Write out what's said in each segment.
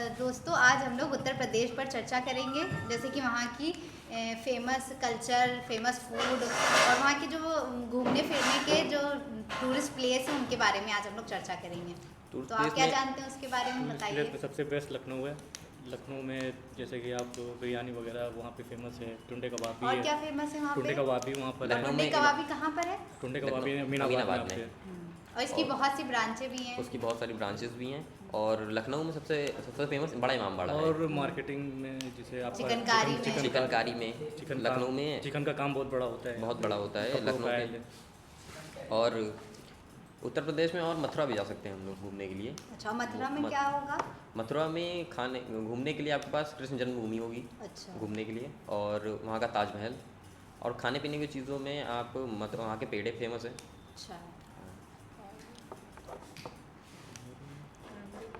दोस्तों आज हम लोग उत्तर प्रदेश पर चर्चा करेंगे, जैसे कि वहाँ की फेमस कल्चर, फेमस फूड और वहाँ के जो घूमने फिरने के जो टूरिस्ट प्लेस हैं उनके बारे में आज हम लोग चर्चा करेंगे। टूरिस्ट तो आप प्लेस क्या में जानते हैं उसके बारे में टूरिस्ट प्लेस बताइए। में सबसे बेस्ट लखनऊ है। लखनऊ में जैसे कि आप बिरयानी वगैरह वहाँ पे फेमस है। टुंडे कबाब भी और है। क्या फेमस है वहाँ टुंडे पे? कबाब भी वहाँ पर है। और लखनऊ टुंडे में कबाबी कहाँ पर है? टुंडे लखनऊ कबाबी अमीनाबाद में अमीनाबाद आपके। में और इसकी और बहुत सी ब्रांचें भी हैं। उसकी बहुत सारी ब्रांचेस भी हैं। और लखनऊ में सबसे सबसे फेमस बड़ा इमाम बाड़ा है। और मार्केटिंग में जिसे आप चिकनकारी में। चिकनकारी में चिकन लखनऊ में चिकन का काम बहुत बड़ा होता है। बहुत बड़ा होता है कपड़ों लखनऊ का के। और उत्तर प्रदेश में और मथुरा भी जा सकते हैं हम लोग घूमने के लिए। अच्छा, मथुरा में मथ- क्या होगा? मथुरा में खाने घूमने के लिए आपके पास कृष्ण जन्मभूमि होगी अच्छा। घूमने के लिए, और वहाँ का ताजमहल। और खाने पीने की चीज़ों में आप वहाँ के पेड़े फेमस है। अच्छा।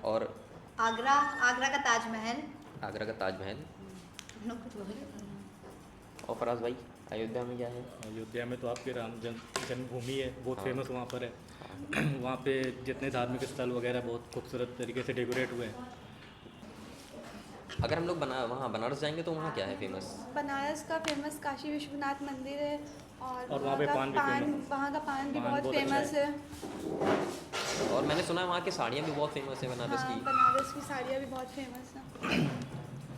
और आगरा, आगरा का ताजमहल। आगरा का ताजमहल। हम लोग कुछ बोले। और फराज भाई, अयोध्या में क्या है? अयोध्या में तो आपके जन्मभूमि है, बहुत हाँ। फेमस वहाँ पर है। वहाँ पे जितने धार्मिक स्थल वगैरह बहुत खूबसूरत तरीके से डेकोरेट हुए हैं। अगर हम लोग वहाँ बनारस जाएंगे तो वहाँ क्या है फेमस? बनारस का फेमस काशी विश्वनाथ मंदिर है। और वहाँ पे पान भी फेमस। वहाँ का पान भी पान बहुत बहुत अच्छा फेमस है। और मैंने सुना है वहाँ की साड़ियाँ भी बहुत फेमस है बनारस हाँ, की। बनारस की साड़ियाँ भी बहुत फेमस हैं।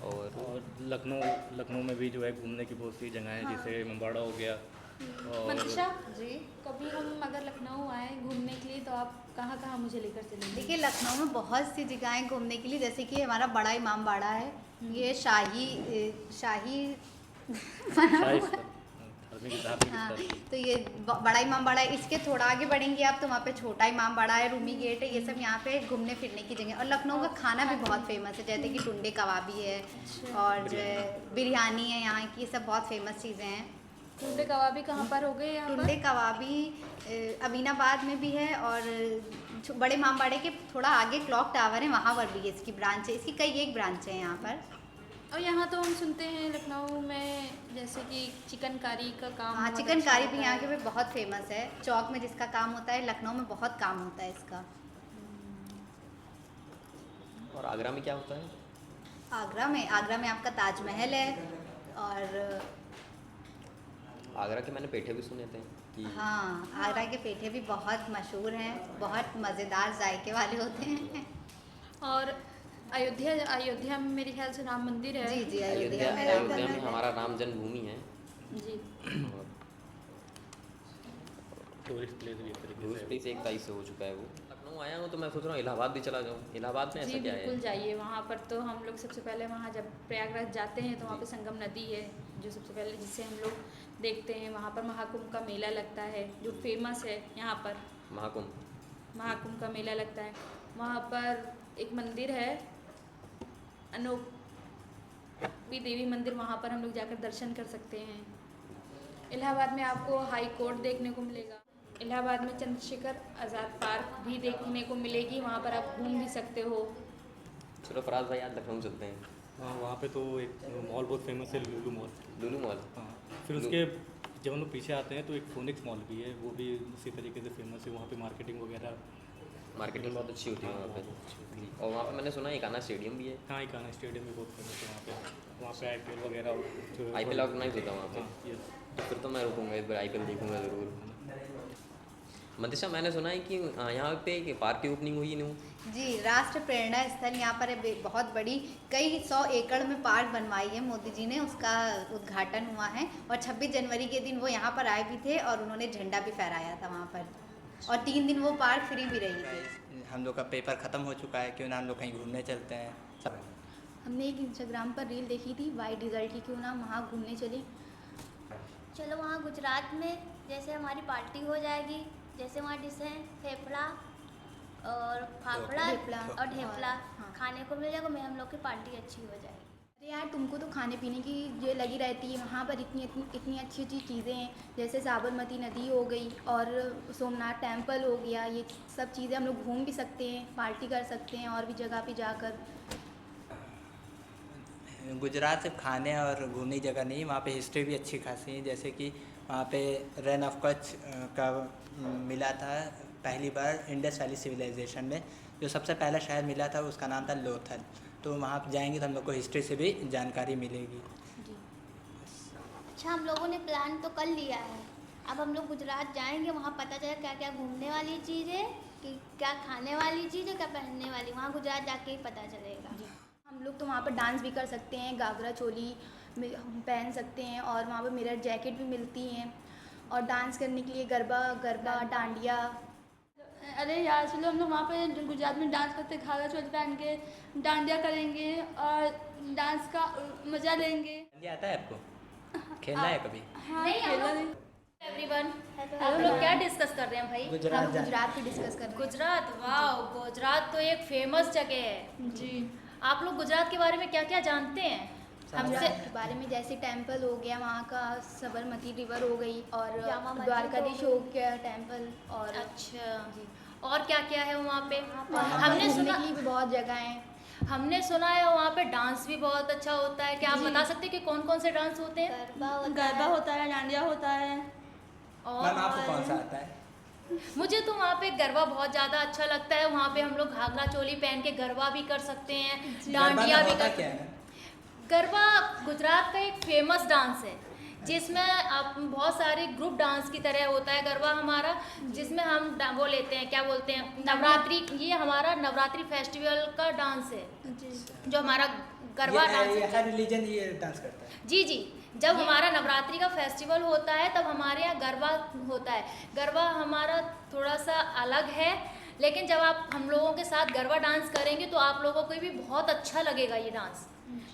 और लखनऊ में भी जो है घूमने की बहुत सी जगह है, हाँ। जैसे इमामबाड़ा हो गया। और मनीषा जी, कभी हम अगर लखनऊ आए घूमने के लिए तो आप कहाँ कहाँ मुझे लेकर चलेंगे? देखिए लखनऊ में बहुत सी जगह हैं घूमने के लिए, जैसे कि हमारा बड़ा इमाम बाड़ा है। ये शाही शाही धार्मिक हाँ, स्थल। तो ये बड़ा इमाम बाड़ा है। इसके थोड़ा आगे बढ़ेंगे आप तो वहाँ पे छोटा इमाम बाड़ा है, रूमी गेट है। ये सब यहाँ पे घूमने फिरने की जगह। और लखनऊ का खाना भी बहुत फेमस है, जैसे कि टुंडे कबाबी है और जो है बिरयानी है यहाँ की। ये सब बहुत फेमस चीज़ें हैं। टुंडे कबाबी कहाँ पर हो गए यहाँ टुंडे पर? कबाबी अमीनाबाद में भी है, और बड़े इमाम बाड़े के थोड़ा आगे क्लॉक टावर है, वहाँ पर भी है इसकी ब्रांच है। इसकी कई एक ब्रांच है यहाँ पर। और यहाँ तो हम सुनते हैं लखनऊ में जैसे कि चिकनकारी का काम हाँ, बहुत चिकनकारी अच्छा भी होता यहाँ है। के भी बहुत फेमस है। चौक में जिसका काम होता है, लखनऊ में बहुत काम होता है इसका। और आगरा में क्या होता है? आगरा में आपका ताजमहल है। और आगरा के मैंने पेठे भी सुने थे कि हाँ, आगरा के पेठे भी बहुत मशहूर हैं, बहुत मज़ेदार जायके वाले होते हैं। और अयोध्या में मेरे ख्याल से राम मंदिर है। जी जी, अयोध्या में राम अयोध्या में मंदिर है। हमारा राम जन्मभूमि है। जी। और टूरिस्ट प्लेस भी एक तरीके टूरिस्ट से। प्लेस एक तारीख से हो चुका है वो। लखनऊ आया हूँ तो मैं सोच रहा हूँ इलाहाबाद भी चला जाऊँ। इलाहाबाद में जी ऐसा क्या बिल्कुल है? जाइए वहाँ पर। तो हम लोग सबसे पहले वहाँ जब प्रयागराज जाते हैं तो वहाँ पे संगम नदी है जो सबसे पहले जिससे हम लोग देखते हैं। वहाँ पर महाकुंभ का मेला लगता है जो फेमस है यहाँ पर। महाकुंभ का मेला लगता है। वहाँ पर एक मंदिर है अनोपी देवी मंदिर, वहाँ पर हम लोग जाकर दर्शन कर सकते हैं। इलाहाबाद में आपको हाई कोर्ट देखने को मिलेगा। इलाहाबाद में चंद्रशेखर आज़ाद पार्क भी देखने को मिलेगी, वहाँ पर आप घूम भी सकते हो। चलो फराज भाई आज लखनऊ चलते हैं। हाँ, वहाँ पे तो एक मॉल बहुत फेमस है, लुलु मॉल। लुलु मॉल। हाँ, फिर उसके जब हम लोग पीछे आते हैं तो एक फोनिक्स मॉल भी है, वो भी उसी तरीके से फेमस है। वहाँ पे मार्केटिंग वगैरह। मार्केटिंग बहुत अच्छी होती है वहाँ पे। और वहाँ पे मैंने सुना है इकाना स्टेडियम भी है। हाँ, इकाना स्टेडियम भी बहुत फेमस है वहाँ पे IPL वगैरह जो IPL ऑर्गेनाइज होता है वहाँ पे। हाँ, ये तो फिर तो मैं रुकूंगा, इस बार IPL देखूंगा ज़रूर। मनीषा, मैंने सुना है कि यहाँ पे एक पार्क की ओपनिंग हुई न्यू। जी, राष्ट्र प्रेरणा स्थल यहाँ पर है, बहुत बड़ी, कई 100 एकड़ में पार्क बनवाई है मोदी जी ने। उसका उद्घाटन हुआ है और 26 जनवरी के दिन वो यहाँ पर आए भी थे और उन्होंने झंडा भी फहराया था वहाँ पर। और 3 दिन वो पार्क फ्री भी रही थी। हम लोग का पेपर ख़त्म हो चुका है, क्यों ना हम लोग कहीं घूमने चलते हैं सब। हमने एक इंस्टाग्राम पर रील देखी थी वाइट रिजल्ट की, क्यों ना वहाँ घूमने चले। चलो वहाँ गुजरात में जैसे हमारी पार्टी हो जाएगी। जैसे वहाँ डिश हैं फेफड़ा और फाफड़ा ढेपला। और ढेपला हाँ। खाने को मिल जाएगा। मैं हम लोग की पार्टी अच्छी हो जाएगी। अरे यार, तुमको तो खाने पीने की ये लगी रहती है। वहाँ पर इतनी इतनी अच्छी अच्छी चीज़ें हैं, जैसे साबरमती नदी हो गई और सोमनाथ टेम्पल हो गया। ये सब चीज़ें हम लोग घूम भी सकते हैं, पार्टी कर सकते हैं और भी जगह पे जाकर। गुजरात सिर्फ खाने और घूमने की जगह नहीं, वहाँ पे हिस्ट्री भी अच्छी खासी है। जैसे कि वहाँ पे रन ऑफ कच्छ का मिला था पहली बार इंडस वैली सिविलाइजेशन में। जो सबसे पहला शहर मिला था उसका नाम था लोथल। तो वहाँ पे जाएंगे तो हम लोग को हिस्ट्री से भी जानकारी मिलेगी। जी। अच्छा, हम लोगों ने प्लान तो कर लिया है, अब हम लोग गुजरात जाएंगे, वहाँ पता चले क्या क्या घूमने वाली चीज़ है, कि क्या खाने वाली चीज़ है, क्या पहनने वाली, वहाँ गुजरात जाके ही पता चलेगा। जी, हम लोग तो वहाँ पर डांस भी कर सकते हैं, घाघरा चोली पहन सकते हैं और वहाँ पर मिरर जैकेट भी मिलती हैं, और डांस करने के लिए गरबा डांडिया। अरे यार चलो हम लोग वहाँ पे गुजरात में डांस करते, घाघरा चोली पहन के डांडिया करेंगे और डांस का मज़ा लेंगे। डांडिया आता है आपको? खेलना है कभी? हाँ नहीं, खेला हम नहीं। एवरीवन, हम लोग क्या डिस्कस कर रहे हैं भाई? हम गुजरात गुजरात की डिस्कस कर रहे हैं। गुजरात, वाह, गुजरात तो एक फेमस जगह है जी। आप लोग गुजरात के बारे में क्या क्या जानते हैं हमसे? गुजरात के बारे में जैसे टेंपल हो गया, वहाँ का साबरमती रिवर हो गई, और जामा मस्जिद द्वारकाधीश हो हो गया टेंपल, और अच्छा, और क्या क्या है वहाँ पे? वहाँ पर हमने घूमने सुना, के लिए भी बहुत जगह हैं। हमने सुना है वहाँ पे डांस भी बहुत अच्छा होता है। क्या आप बता सकते हैं कि कौन कौन से डांस होते हैं? गरबा होता है, डांडिया होता है। मैम आपको कौन सा आता है? मुझे तो वहाँ पे गरबा बहुत ज़्यादा अच्छा लगता है। वहाँ पे हम लोग घाघरा चोली पहन के गरबा भी कर सकते हैं, डांडिया भी कर क्या है? गरबा गुजरात का एक फेमस डांस है, जिसमें आप बहुत सारे ग्रुप डांस की तरह होता है गरबा हमारा, जिसमें हम वो लेते हैं, क्या बोलते हैं, नवरात्रि। ये हमारा नवरात्रि फेस्टिवल का डांस है, जो हमारा गरबा डांस है। हर रिलीजन ये डांस करता है। जी जी, जब हमारा नवरात्रि का फेस्टिवल होता है तब हमारे यहाँ गरबा होता है। गरबा हमारा थोड़ा सा अलग है, लेकिन जब आप हम लोगों के साथ गरबा डांस करेंगे तो आप लोगों को भी बहुत अच्छा लगेगा ये डांस,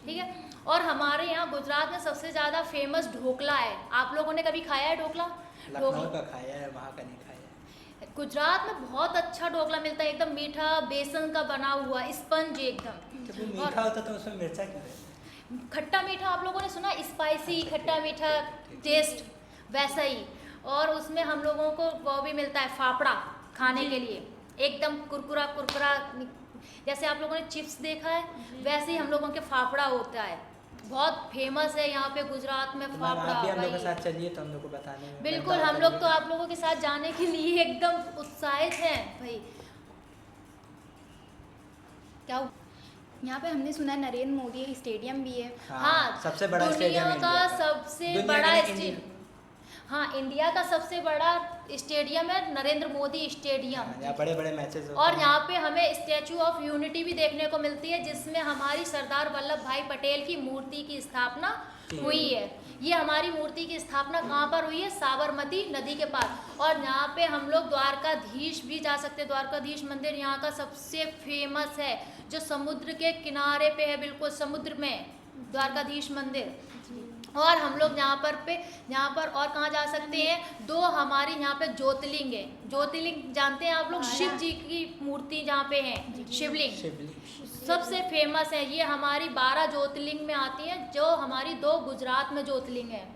ठीक है। और हमारे यहाँ गुजरात में सबसे ज़्यादा फेमस ढोकला है। आप लोगों ने कभी खाया है ढोकला? लखनऊ का खाया है, वहाँ का नहीं खाया है। गुजरात में बहुत अच्छा ढोकला मिलता है, एकदम मीठा बेसन का बना हुआ, स्पंज एकदम। जब वो मीठा होता तो उसमें मिर्चा क्यों रहता है? खट्टा मीठा आप लोगों ने सुना, स्पाइसी खट्टा मीठा टेस्ट वैसा ही। और उसमें हम लोगों को वो भी मिलता है फाफड़ा खाने के लिए, एकदम कुरकुरा कुरकुरा, जैसे आप लोगों ने चिप्स देखा है वैसे ही हम लोगों के फाफड़ा होता है। बहुत फेमस है यहाँ पे गुजरात में तो मैम फाफड़ा आप भी हम लोग के भाई। साथ चलिए तो हम लोग को बताने में बिल्कुल, हम लोग तो आप लोगों के साथ जाने के लिए एकदम उत्साहित हैं भाई। क्या हुआ? यहाँ पे हमने सुना है नरेंद्र मोदी स्टेडियम भी है। हाँ, सबसे बड़ा स्टेडियम दुनिया का इंडिया का। सबसे दुनिया बड़ा का नहीं, स्टेडियम, हाँ इंडिया का सबसे बड़ा स्टेडियम है नरेंद्र मोदी स्टेडियम। यहाँ बड़े बड़े मैचेस होते और हैं। यहाँ पे हमें स्टैचू ऑफ यूनिटी भी देखने को मिलती है, जिसमें हमारी सरदार वल्लभ भाई पटेल की मूर्ति की स्थापना हुई है। ये हमारी मूर्ति की स्थापना कहाँ पर हुई है? साबरमती नदी के पास। और यहाँ पे हम लोग द्वारकाधीश भी जा सकते हैं। द्वारकाधीश मंदिर यहाँ का सबसे फेमस है, जो समुद्र के किनारे पे है, बिल्कुल समुद्र में द्वारकाधीश मंदिर। और हम लोग यहाँ पर और कहाँ जा सकते हैं? दो हमारे यहाँ पे ज्योतिर्लिंग है। ज्योतिर्लिंग जानते हैं आप लोग? शिव जी की मूर्ति जहाँ पे है, शिवलिंग सबसे फेमस है। ये हमारी 12 ज्योतिर्लिंग में आती हैं, जो हमारी 2 गुजरात में ज्योतिर्लिंग है,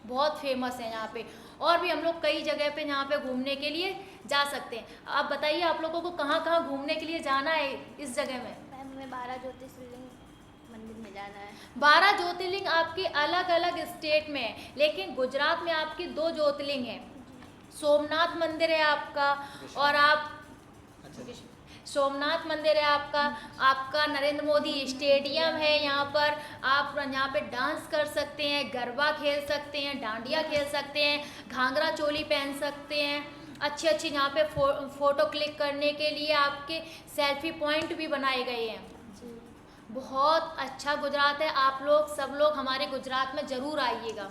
बहुत फेमस है यहाँ पे। और भी हम लोग कई जगह पे यहाँ पे घूमने के लिए जा सकते हैं। आप बताइए आप लोगों को कहाँ कहाँ घूमने के लिए जाना है इस जगह में? मैम हमें 12 ज्योतिर्लिंग मंदिर में जाना है। 12 ज्योतिर्लिंग आपके अलग अलग स्टेट में है, लेकिन गुजरात में आपकी 2 ज्योतिर्लिंग है। सोमनाथ मंदिर है आपका, और आप सोमनाथ मंदिर है आपका नरेंद्र मोदी स्टेडियम है। यहाँ पर आप यहाँ पे डांस कर सकते हैं, गरबा खेल सकते हैं, डांडिया खेल सकते हैं, घाघरा चोली पहन सकते हैं। अच्छे यहाँ पे फ़ोटो क्लिक करने के लिए आपके सेल्फी पॉइंट भी बनाए गए हैं। बहुत अच्छा गुजरात है। आप लोग सब लोग हमारे गुजरात में ज़रूर आइएगा,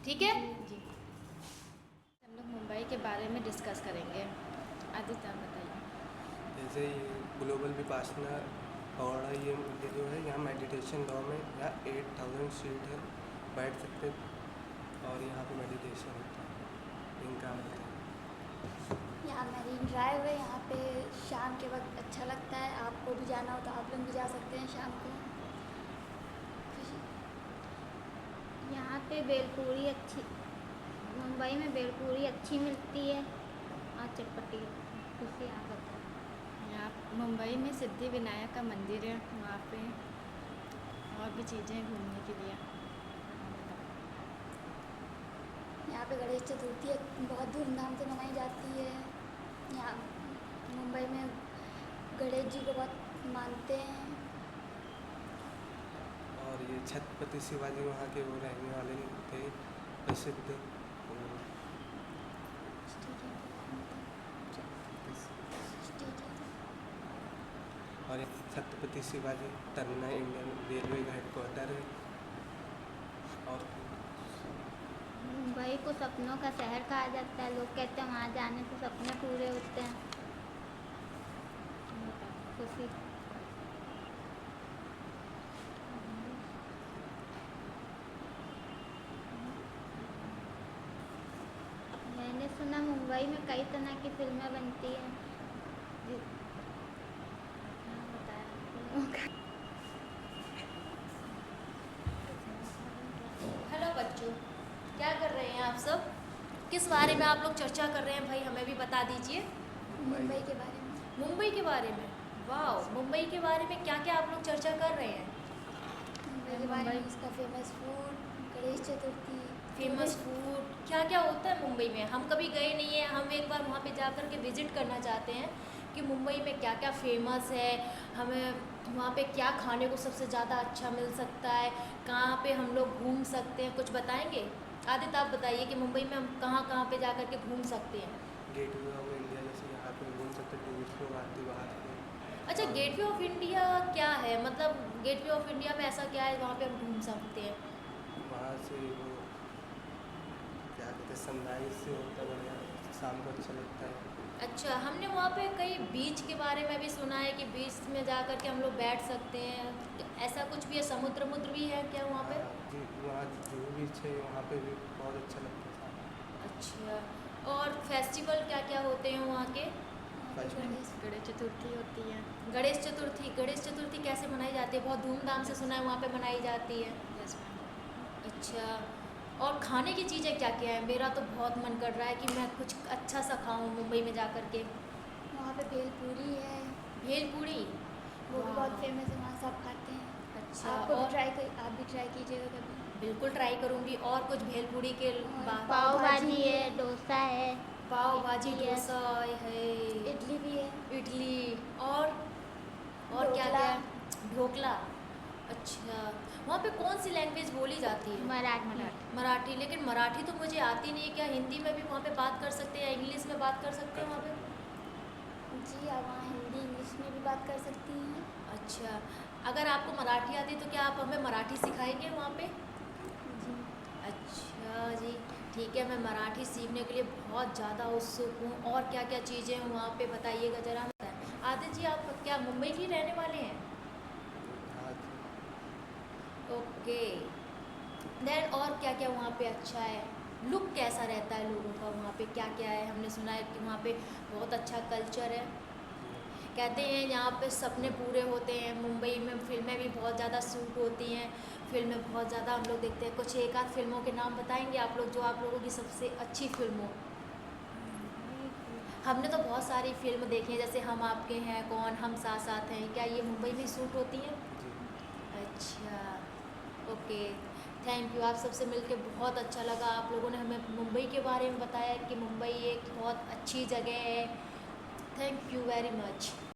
ठीक है? हम लोग मुंबई के बारे में डिस्कस करेंगे। आदित्य बताइए। जैसे ग्लोबल विपासना पौड़ा ये जो है, यहाँ मेडिटेशन लॉ में यहाँ 8000 सीट है, बैठ सकते और यहाँ पे मेडिटेशन होता है। इनका यहाँ मैरीन ड्राइव है, यहाँ पे शाम के वक्त अच्छा लगता है। आपको भी जाना हो तो आप लोग भी जा सकते हैं शाम को। यहाँ पे भेलपूरी अच्छी, मुंबई में भेलपूरी अच्छी मिलती है और चटपटी। खुशी आप बताओ। यहाँ मुंबई में सिद्धि विनायक का मंदिर है, वहाँ पे और भी चीज़ें घूमने के लिए। यहाँ पे गणेश चतुर्थी बहुत धूमधाम से मनाई जाती है। यहाँ मुंबई में गणेश जी को बहुत मानते हैं। छत्रपति शिवाजी वहाँ के वो रहने वाले थे प्रसिद्ध। और Chhatrapati Shivaji terminal Indian railway का हेडक्वार्टर है। और मुंबई को सपनों का शहर कहा जाता है। लोग कहते हैं वहाँ जाने से सपने पूरे होते हैं। खुशी। मैंने सुना मुंबई में कई तरह की फिल्में बनती हैं। हेलो बच्चों, क्या कर रहे हैं आप सब? किस बारे में आप लोग चर्चा कर रहे हैं भाई, हमें भी बता दीजिए। मुंबई के बारे में। मुंबई के बारे में? वाह, मुंबई के बारे में क्या क्या आप लोग चर्चा कर रहे हैं? मुंबई के बारे में इसका famous food, Ganesh Chaturthi. Famous food क्या क्या होता है मुंबई में? हम कभी गए नहीं हैं, हम एक बार वहाँ पे जा कर के विज़िट करना चाहते हैं कि मुंबई में क्या क्या फेमस है, हमें वहाँ पे क्या खाने को सबसे ज़्यादा अच्छा मिल सकता है, कहाँ पे हम लोग घूम सकते हैं, कुछ बताएंगे? आदित्य आप बताइए कि मुंबई में हम कहाँ पे जा कर के घूम सकते हैं? गेटवे ऑफ इंडिया जैसे यहाँ पे घूम सकते हैं, टूरिस्ट लोग आते बाहर से। अच्छा, गेटवे ऑफ इंडिया क्या है? मतलब गेटवे ऑफ इंडिया में ऐसा क्या है वहाँ पे हम घूम सकते हैं? वहाँ से वो क्या कहते हैं, सनराइज से होता है बढ़िया, शाम को अच्छा लगता है। अच्छा, हमने वहाँ पे कई बीच के बारे में भी सुना है कि बीच में जा कर के हम लोग बैठ सकते हैं, ऐसा कुछ भी है? समुद्र भी है क्या वहाँ पे? जी, वहाँ जुहू बीच है, वहाँ पे भी बहुत अच्छा लगता है। अच्छा, और फेस्टिवल क्या क्या होते हैं वहाँ के? गणेश चतुर्थी होती है। गणेश चतुर्थी कैसे मनाई जाती है? बहुत धूमधाम से सुना है वहाँ पे मनाई जाती है। Yes ma'am. अच्छा, और खाने की चीज़ें क्या क्या है? मेरा तो बहुत मन कर रहा है कि मैं कुछ अच्छा सा खाऊं मुंबई में जा कर के। वहाँ पे भेलपूरी है। भेलपूरी? वो भी वाह। बहुत फेमस है, वहाँ सब खाते हैं। अच्छा, आपको भी और आप भी ट्राई कीजिएगा कभी। बिल्कुल ट्राई करूँगी। और कुछ भेलपूरी के बाद? पाव भाजी है, डोसा है, पाव भाजी, इडली है। डोसा है, इडली भी है। इडली, और क्या क्या है? ढोकला। अच्छा, वहाँ पे कौन सी लैंग्वेज बोली जाती है? मराठी। लेकिन मराठी तो मुझे आती नहीं है, क्या हिंदी में भी वहाँ पे बात कर सकते हैं या इंग्लिश में बात कर सकते हैं वहाँ पे? जी, आप वहाँ हिंदी इंग्लिश में भी बात कर सकती हैं। अच्छा, अगर आपको मराठी आती है तो क्या आप हमें मराठी सिखाएंगे वहाँ पे? जी। अच्छा जी, ठीक है, मैं मराठी सीखने के लिए बहुत ज़्यादा उत्सुक हूँ। और क्या क्या चीज़ें हैं वहाँ पे बताइएगा ज़रा। आदित्य जी, आप क्या मुंबई के रहने वाले हैं? हाँ जी। ओके, देन और क्या क्या वहाँ पे अच्छा है? लुक कैसा रहता है लोगों का वहाँ पे? क्या क्या है? हमने सुना है कि वहाँ पे बहुत अच्छा कल्चर है। कहते हैं यहाँ पे सपने पूरे होते हैं। मुंबई में फिल्में भी बहुत ज़्यादा शूट होती हैं, फिल्में बहुत ज़्यादा हम लोग देखते हैं। कुछ एक आध फिल्मों के नाम बताएंगे आप लोग, जो आप लोगों की सबसे अच्छी फिल्म हो? हमने तो बहुत सारी फिल्म देखी हैं, जैसे हम आपके हैं कौन, हम साथ साथ हैं, क्या ये मुंबई में शूट होती हैं? अच्छा, ओके, थैंक यू। आप सबसे मिलके बहुत अच्छा लगा। आप लोगों ने हमें मुंबई के बारे में बताया कि मुंबई एक बहुत अच्छी जगह है। Thank you very much.